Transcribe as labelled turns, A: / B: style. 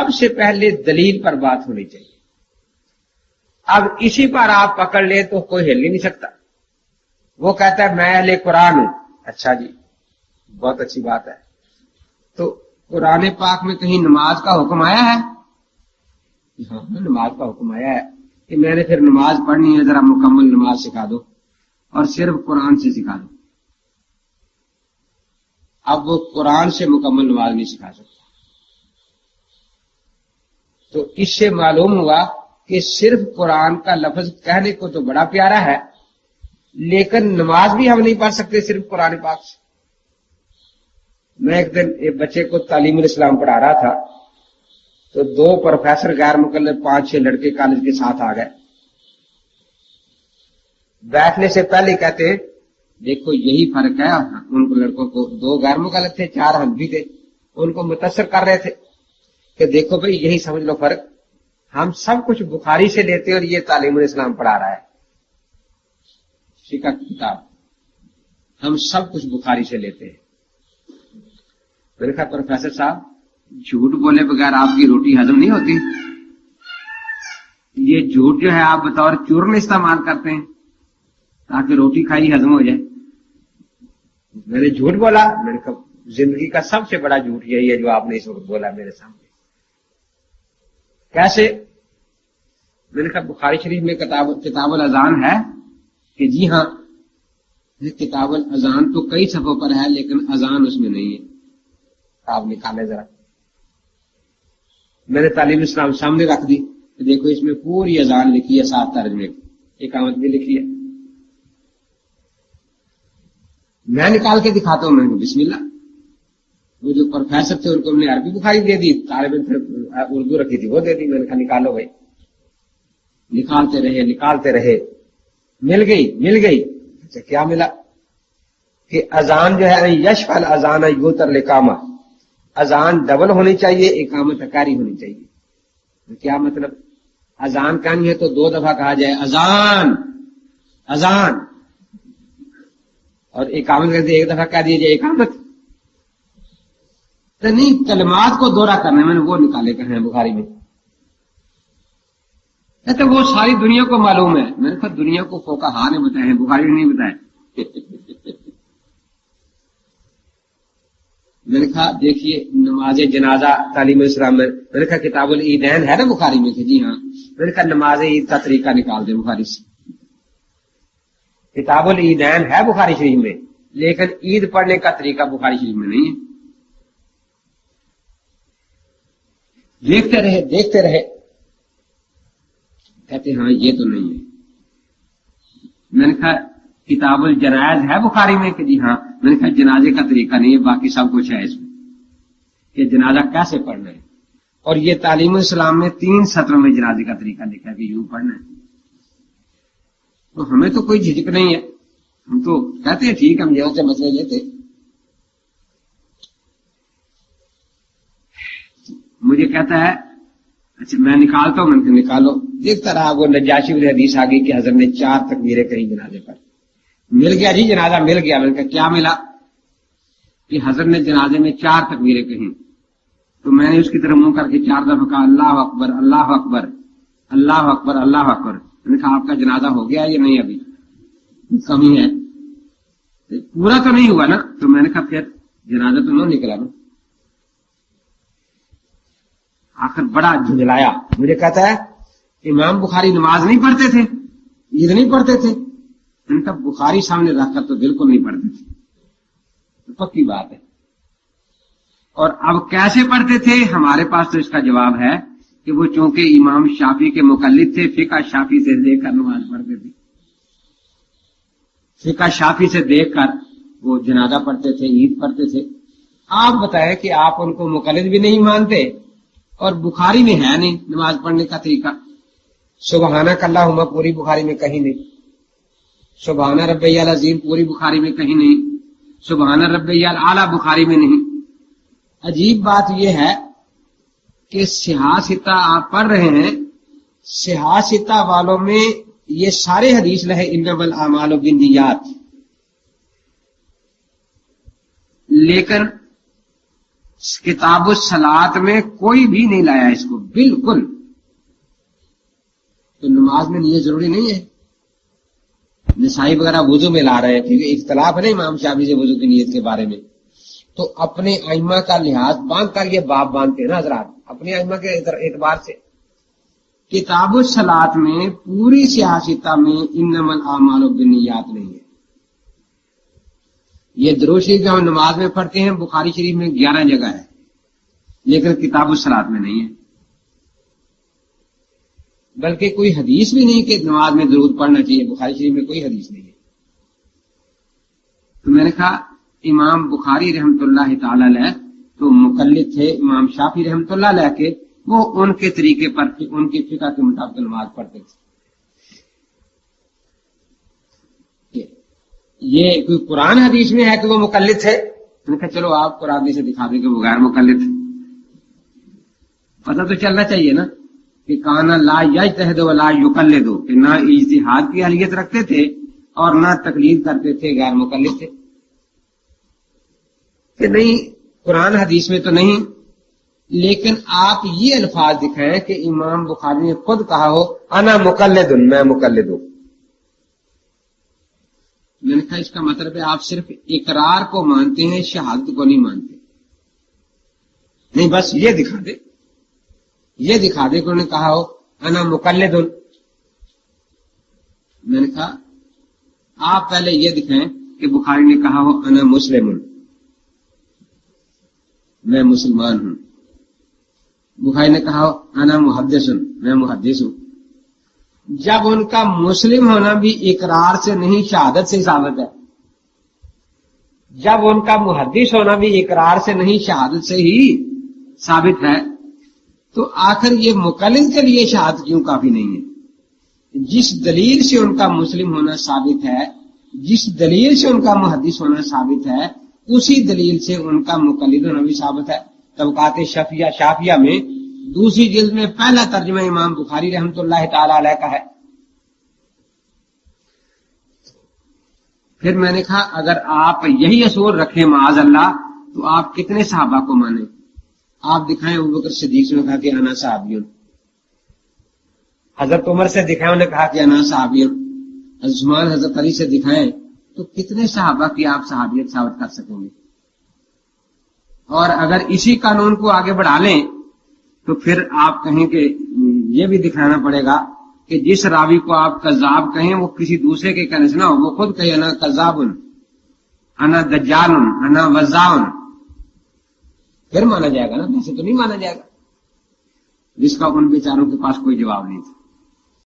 A: سب سے پہلے دلیل پر بات ہونی چاہیے. اب اسی پر آپ پکڑ لے تو کوئی ہل ہی نہیں سکتا. وہ کہتا ہے میں اہل قرآن ہوں. اچھا جی بہت اچھی بات ہے. تو قرآن پاک میں کہیں نماز کا حکم آیا ہے؟ ہاں نماز کا حکم آیا ہے کہ میں نے پھر نماز پڑھنی ہے ذرا مکمل نماز سکھا دو اور صرف قرآن سے سکھا دو. اب وہ قرآن سے مکمل نماز نہیں سکھا سکتا. تو اس سے معلوم ہوا کہ صرف قرآن کا لفظ کہنے کو تو بڑا پیارا ہے لیکن نماز بھی ہم نہیں پڑھ سکتے صرف قرآن پاک سے. میں ایک دن ایک بچے کو تعلیم الاسلام پڑھا رہا تھا تو 2 پروفیسر غیر مکلف 5-6 لڑکے کالج کے ساتھ آ گئے. بیٹھنے سے پہلے کہتے ہیں دیکھو یہی فرق ہے. ان کو لڑکوں کو 2 غیر مکلف تھے 4 حنفی تھے. ان کو متاثر کر رہے تھے کہ دیکھو بھئی یہی سمجھ لو فرق. ہم سب کچھ بخاری سے لیتے اور یہ تعلیم الاسلام پڑھا رہا ہے فقہ کی کتاب. ہم سب کچھ بخاری سے لیتے ہیں. میں نے کہا پروفیسر صاحب جھوٹ بولے بغیر آپ کی روٹی ہضم نہیں ہوتی. یہ جھوٹ جو ہے آپ بطور چورن استعمال کرتے ہیں تاکہ روٹی کھائی ہضم ہو جائے. میں نے جھوٹ بولا. میں نے کہا زندگی کا سب سے بڑا جھوٹ یہی ہے جو آپ نے اس وقت بولا میرے سامنے. کیسے؟ میں نے کہا بخاری شریف میں کتاب الاذان ہے کہ جی ہاں کتاب الاذان تو کئی صفحوں پر ہے لیکن اذان اس میں نہیں ہے. آپ نکالے ذرا. میں نے تعلیم اسلام سامنے رکھ دی کہ دیکھو اس میں پوری اذان لکھی ہے 7 ترجمے کی اقامت بھی لکھی ہے. میں نکال کے دکھاتا ہوں. میں نے بسم اللہ. وہ جو پروفیسر تھے ان کو ہم نے عربی بخاری دے دی. طالب علم پھر اردو رکھی تھی وہ دے دی. میں نے کہا نکالو بھائی. نکالتے رہے مل گئی. اچھا کیا ملا؟ کہ اذان جو ہے یشفع الاذان یوتر الاقامہ. اذان ڈبل ہونی چاہیے اقامت اکاری ہونی چاہیے. کیا مطلب؟ اذان کہانی ہے تو 2 دفعہ کہا جائے اذان اور اقامت کہتے 1 دفعہ کہہ دیا جائے اقامت. تو نہیں کلمات کو دوہرا کرنا ہے. میں نے وہ نکالے کہے ہیں بخاری میں. تو وہ ساری دنیا کو معلوم ہے. میں نے کہا دنیا کو فقہا نے بتائے ہیں بخاری نے نہیں بتائے. میں نے کہا دیکھیے نماز جنازہ تعلیم اسلام میں نے کہا کتاب العیدین ہے نا بخاری میں. کہ جی ہاں. میں نے کہا نماز عید کا طریقہ نکال دیں بخاری سے. کتاب العیدین ہے بخاری شریف میں لیکن عید پڑھنے کا طریقہ بخاری شریف میں نہیں ہے. دیکھتے رہے کہتے ہاں یہ تو نہیں ہے. میں نے کہا کتاب الجنائز ہے بخاری میں. کہ جی ہاں. میں نے کہا جنازے کا طریقہ نہیں ہے باقی سب کچھ ہے اس میں کہ جنازہ کیسے پڑھنا ہے. اور یہ تعلیم اسلام میں 3 سطروں میں جنازے کا طریقہ لکھا ہے کہ یوں پڑھنا ہے. تو ہمیں تو کوئی جھجک نہیں ہے. ہم تو کہتے ہیں ٹھیک ہم یہاں سے مسئلے لیتے. مجھے کہتا ہے اچھا میں نکالتا ہوں. میں نے نکالو. دیکھتا رہا وہ نجاشی والی حدیث آ گئی کہ حضرت نے 4 تکبیریں کہیں جنازے پر. مل گیا جی جنازہ مل گیا. میں نے کہا کیا ملا؟ کہ حضرت نے جنازے میں 4 تکبیریں کہیں. تو میں نے اس کی طرف منہ کر کے 4 دفعہ کہا اللہ اکبر اللہ اکبر اللہ اکبر اللہ اکبر. میں نے کہا آپ کا جنازہ ہو گیا یا نہیں؟ ابھی کمی ہے پورا تو نہیں ہوا نا. تو میں نے کہا پھر جنازہ تو نہ نکلا نا. آخر بڑا جھنجلایا. مجھے کہتا ہے امام بخاری نماز نہیں پڑھتے تھے عید نہیں پڑھتے تھے. ان کا بخاری سامنے رکھ کر تو بالکل نہیں پڑھتے تھے. پکی بات ہے. اور اب کیسے پڑھتے تھے؟ ہمارے پاس تو اس کا جواب ہے کہ وہ چونکہ امام شافعی کے مقلد تھے فقہ شافعی سے دیکھ کر نماز پڑھتے تھے. فقہ شافعی سے دیکھ کر وہ جنازہ پڑھتے تھے عید پڑھتے تھے. آپ بتائیں کہ آپ ان کو مقلد بھی نہیں مانتے اور بخاری میں ہے نہیں نماز پڑھنے کا طریقہ. سبحانک اللہم پوری بخاری میں کہیں نہیں. سبحان ربی العظیم پوری بخاری میں کہیں نہیں. سبحان ربی الاعلی بخاری میں نہیں. عجیب بات یہ ہے کہ صحاح ستہ آپ پڑھ رہے ہیں. صحاح ستہ والوں میں یہ سارے حدیث لہے انما الاعمال بالنیات. لیکن کتاب الصلاۃ میں کوئی بھی نہیں لایا اس کو بالکل. تو نماز میں نیت ضروری نہیں ہے. نسائی وغیرہ وضو میں لا رہے ہیں کیونکہ اختلاف ہے نا امام شافعی سے وضو کی نیت کے بارے میں. تو اپنے ائمہ کا لحاظ باندھ کر یہ باب باندھتے ہیں نا حضرات اپنے ائمہ کے اعتبار سے. کتاب الصلاۃ میں پوری سیاستہ میں انما الاعمال بالنیات نہیں ہے. یہ درود شریف جو ہم نماز میں پڑھتے ہیں بخاری شریف میں 11 جگہ ہے لیکن کتاب الصلاۃ میں نہیں ہے. بلکہ کوئی حدیث بھی نہیں کہ نماز میں درود پڑھنا چاہیے. بخاری شریف میں کوئی حدیث نہیں ہے. تو میں نے کہا امام بخاری رحمۃ اللہ تعالی علیہ تو مقلد تھے امام شافعی رحمۃ اللہ علیہ کے. وہ ان کے طریقے پر ان کی فقہ کے مطابق نماز پڑھتے تھے. یہ کوئی قرآن حدیث میں ہے کہ وہ مقلد تھے. میں نے کہا چلو آپ قرآن حدیث سے دکھا دیں کہ وہ غیر مقلد تھے. پتہ تو چلنا چاہیے نا کہ کانا لا یجتہد ولا یقلد کہ نہ اجتہاد کی اہلیت رکھتے تھے اور نہ تقلید کرتے تھے غیر مقلد تھے. کہ نہیں قرآن حدیث میں تو نہیں لیکن آپ یہ الفاظ دکھائیں کہ امام بخاری نے خود کہا ہو انا مقلد میں مقلد ہوں. میں نے کہا اس کا مطلب ہے آپ صرف اقرار کو مانتے ہیں شہادت کو نہیں مانتے. نہیں بس یہ دکھا دے کہ انہوں نے کہا ہو انا مقلد. میں نے کہا آپ پہلے یہ دکھائیں کہ بخاری نے کہا ہو انا مسلم میں مسلمان ہوں. بخاری نے کہا ہو انا محدث میں محدث ہوں. جب ان کا مسلم ہونا بھی اقرار سے نہیں شہادت سے ثابت ہے. جب ان کا محدث ہونا بھی اقرار سے نہیں شہادت سے ہی ثابت ہے تو آخر یہ مقلد کے لیے شہادت کیوں کافی نہیں ہے؟ جس دلیل سے ان کا مسلم ہونا ثابت ہے جس دلیل سے ان کا محدث ہونا ثابت ہے اسی دلیل سے ان کا مقلد ہونا بھی ثابت ہے. طبقات شافعیہ میں دوسری جلد میں پہلا ترجمہ امام بخاری رحمۃ اللہ تعالی علیہ کا ہے. پھر میں نے کہا اگر آپ یہی اصول رکھیں معاذ اللہ تو آپ کتنے صحابہ کو مانیں؟ آپ دکھائیں ابوبکر صدیق سے کہا کہ انا صحابی ہوں. حضرت عمر سے دکھائیں انہوں نے کہا کہ انا صحابی ہوں. عثمان حضرت علی سے دکھائیں تو کتنے صحابہ کی آپ صحابیت ثابت کر سکیں گے؟ اور اگر اسی قانون کو آگے بڑھا لیں تو پھر آپ کہیں کہ یہ بھی دکھانا پڑے گا کہ جس راوی کو آپ کذاب کہیں وہ کسی دوسرے کے کہنے سے نہ ہو. وہ خود کہے انا کذاب انا دجال انا وزاع پھر مانا جائے گا نا. ویسے تو نہیں مانا جائے گا. جس کا ان بیچاروں کے پاس کوئی جواب نہیں تھا.